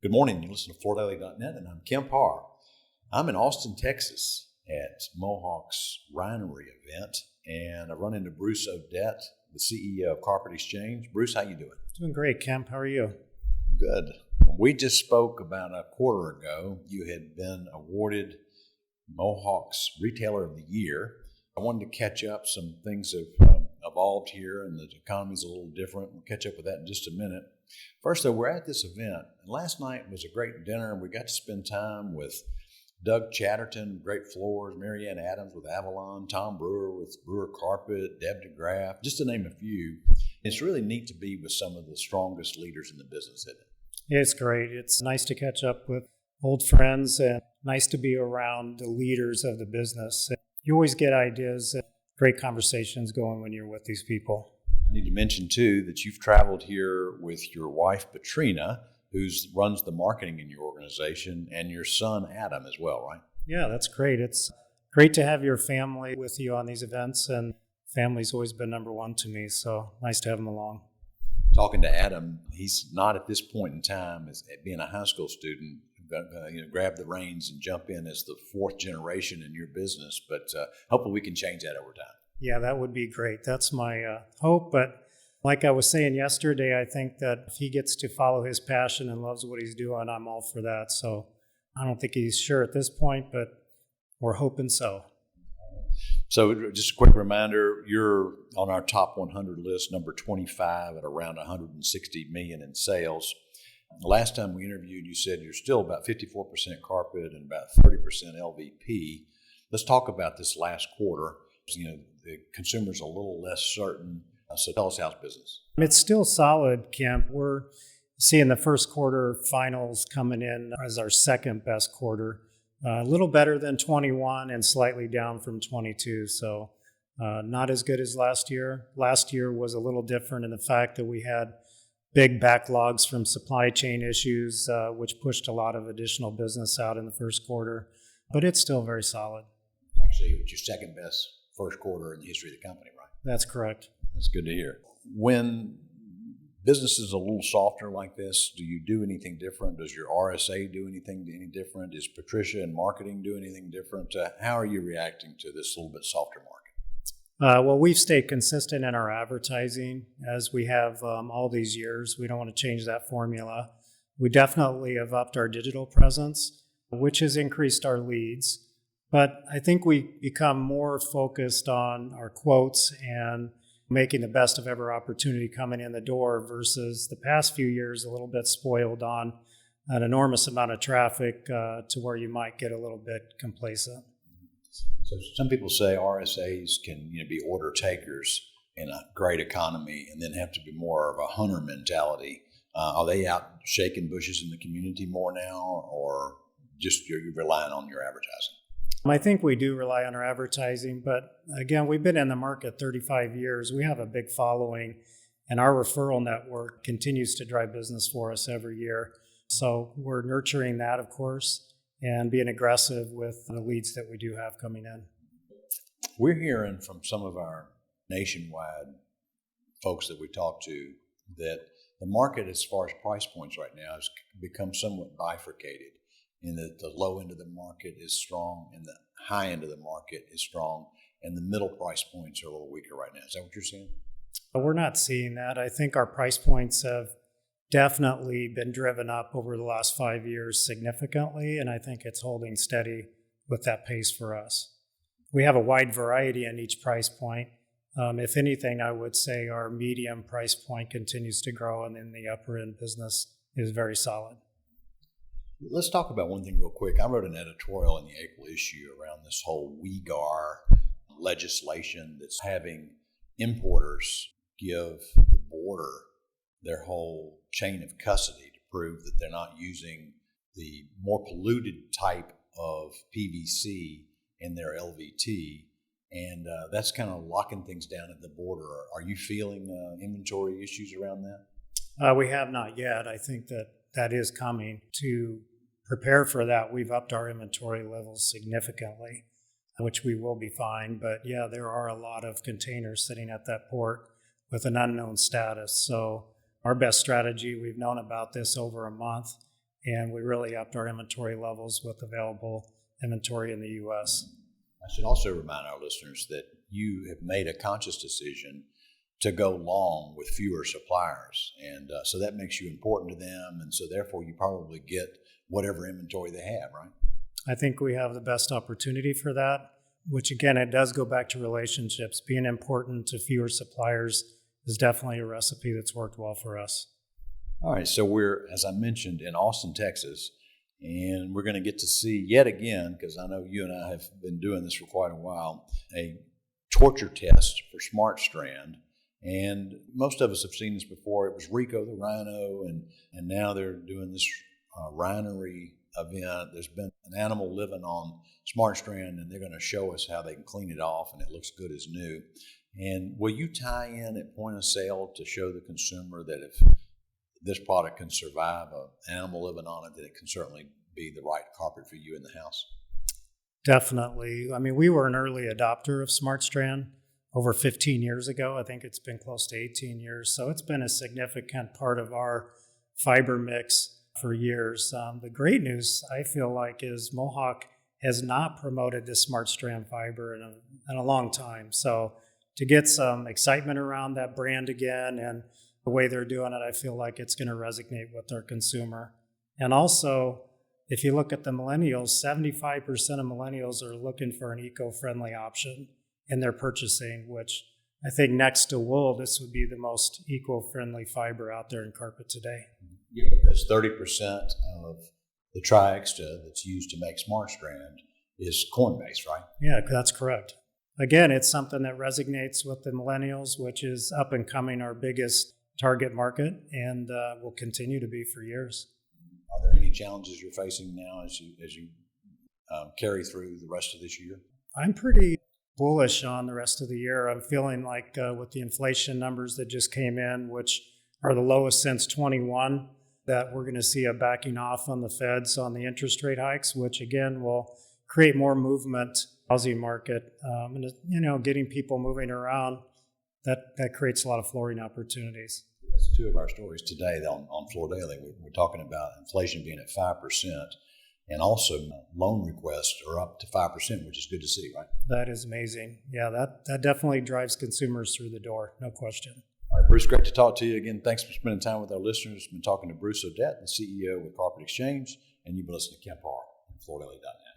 Good morning. You listen to FloorDaily.net, and I'm Kemp Harr. I'm in Austin, Texas at Mohawk's Rhinory event, and I run into Bruce Odette, the CEO of Carpet Exchange. Bruce, how you doing? Doing great, Kemp. How are you? Good. We just spoke about a quarter ago. You had been awarded Mohawk's Retailer of the Year. I wanted to catch up. Some things have evolved here, and the economy's a little different. We'll catch up with that in just a minute. First, though, we're at this event. And last night was a great dinner. We got to spend time with Doug Chatterton, Great Floors, Marianne Adams with Avalon, Tom Brewer with Brewer Carpet, Deb DeGraff, just to name a few. It's really neat to be with some of the strongest leaders in the business, isn't it? It's great. It's nice to catch up with old friends and nice to be around the leaders of the business. You always get ideas and great conversations going when you're with these people. I need to mention, too, that you've traveled here with your wife, Patrina, who runs the marketing in your organization, and your son, Adam, as well, right? Yeah, that's great. It's great to have your family with you on these events, and family's always been number one to me, so nice to have them along. Talking to Adam, he's not at this point in time, as being a high school student, grab the reins and jump in as the fourth generation in your business, but hopefully we can change that over time. Yeah, that would be great. That's my hope. But like I was saying yesterday, I think that if he gets to follow his passion and loves what he's doing, I'm all for that. So I don't think he's sure at this point, but we're hoping so. So just a quick reminder, you're on our top 100 list, number 25 at around $160 million in sales. The last time we interviewed, you said you're still about 54% carpet and about 30% LVP. Let's talk about this last quarter. The consumer's a little less certain. So tell us how's business. It's still solid, Kemp. We're seeing the first quarter finals coming in as our second best quarter. A little better than 21 and slightly down from 22. So not as good as last year. Last year was a little different in the fact that we had big backlogs from supply chain issues, which pushed a lot of additional business out in the first quarter. But it's still very solid. Actually, it's your second best first quarter in the history of the company, right? That's correct. That's good to hear. When business is a little softer like this, do you do anything different? Does your RSA do anything any different? Is Patricia in marketing do anything different? How are you reacting to this little bit softer market? Well, we've stayed consistent in our advertising as we have all these years. We don't want to change that formula. We definitely have upped our digital presence, which has increased our leads. But I think we become more focused on our quotes and making the best of every opportunity coming in the door versus the past few years a little bit spoiled on an enormous amount of traffic to where you might get a little bit complacent. So some people say RSAs can be order takers in a great economy and then have to be more of a hunter mentality. Are they out shaking bushes in the community more now, or just you're relying on your advertising? I think we do rely on our advertising, but again, we've been in the market 35 years. We have a big following, and our referral network continues to drive business for us every year. So we're nurturing that, of course, and being aggressive with the leads that we do have coming in. We're hearing from some of our nationwide folks that we talk to that the market as far as price points right now has become somewhat bifurcated, in that the low end of the market is strong and the high end of the market is strong, and the middle price points are a little weaker right now. Is that what you're seeing? We're not seeing that. I think our price points have definitely been driven up over the last 5 years significantly, and I think it's holding steady with that pace for us. We have a wide variety in each price point. If anything, I would say our medium price point continues to grow, and then the upper end business is very solid. Let's talk about one thing real quick. I wrote an editorial in the April issue around this whole WEGAR legislation that's having importers give the border their whole chain of custody to prove that they're not using the more polluted type of PVC in their LVT. And that's kind of locking things down at the border. Are you feeling inventory issues around that? We have not yet. I think that is coming. To prepare for that, we've upped our inventory levels significantly, which we will be fine. But yeah, there are a lot of containers sitting at that port with an unknown status. So our best strategy, we've known about this over a month, and we really upped our inventory levels with available inventory in the U.S. I should also remind our listeners that you have made a conscious decision to go long with fewer suppliers. And so that makes you important to them. And so therefore you probably get whatever inventory they have, right? I think we have the best opportunity for that, which again, it does go back to relationships. Being important to fewer suppliers is definitely a recipe that's worked well for us. All right. So we're, as I mentioned, in Austin, Texas, and we're going to get to see yet again, because I know you and I have been doing this for quite a while, a torture test for Smart Strand. And most of us have seen this before. It was Rico the Rhino, and now they're doing this Rhinory event. There's been an animal living on Smart Strand, and they're going to show us how they can clean it off, and it looks good as new. And will you tie in at point of sale to show the consumer that if this product can survive an animal living on it, that it can certainly be the right carpet for you in the house? Definitely. I mean, we were an early adopter of Smart Strand over 15 years ago. I think it's been close to 18 years. So it's been a significant part of our fiber mix for years. The great news, I feel like, is Mohawk has not promoted this Smart Strand fiber in a long time. So to get some excitement around that brand again and the way they're doing it, I feel like it's going to resonate with our consumer. And also, if you look at the millennials, 75% of millennials are looking for an eco-friendly option in their purchasing, which I think next to wool, this would be the most eco-friendly fiber out there in carpet today. Yeah, because 30% of the tri-extra that's used to make Smart Strand is corn-based, right? Yeah, that's correct. Again, it's something that resonates with the millennials, which is up and coming our biggest target market, and will continue to be for years. Are there any challenges you're facing now as you carry through the rest of this year? I'm pretty bullish on the rest of the year. I'm feeling like with the inflation numbers that just came in, which are the lowest since 21, that we're going to see a backing off on the Feds on the interest rate hikes, which again will create more movement housing market, and getting people moving around. That creates a lot of flooring opportunities. That's two of our stories today on Floor Daily. We're talking about inflation being at 5%, and also loan requests are up to 5%, which is good to see, right? That is amazing. Yeah, that definitely drives consumers through the door, no question. All right, Bruce, great to talk to you again. Thanks for spending time with our listeners. We've been talking to Bruce Odette, the CEO with Carpet Exchange, and you've been listening to Kemp Harr on FloorDaily.net.